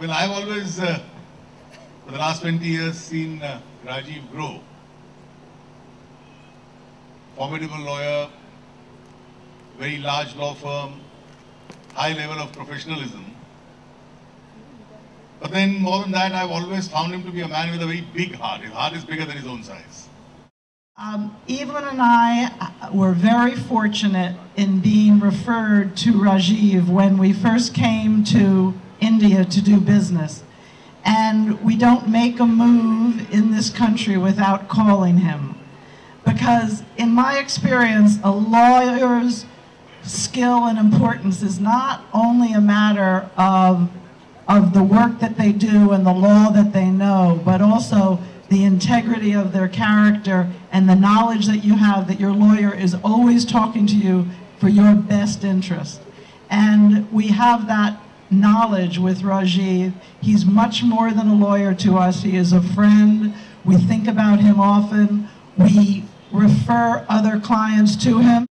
Well, I've always, for the last 20 years, seen Rajiv grow. Formidable lawyer, very large law firm, high level of professionalism. But then more than that, I've always found him to be a man with a very big heart. His heart is bigger than his own size. Evelyn and I were very fortunate in being referred to Rajiv when we first came to India to do business. And we don't make a move in this country without calling him. Because in my experience, a lawyer's skill and importance is not only a matter of the work that they do and the law that they know, but also the integrity of their character and the knowledge that you have that your lawyer is always talking to you for your best interest. And we have that knowledge with Rajiv. He's much more than a lawyer to us. He is a friend. We think about him often. We refer other clients to him.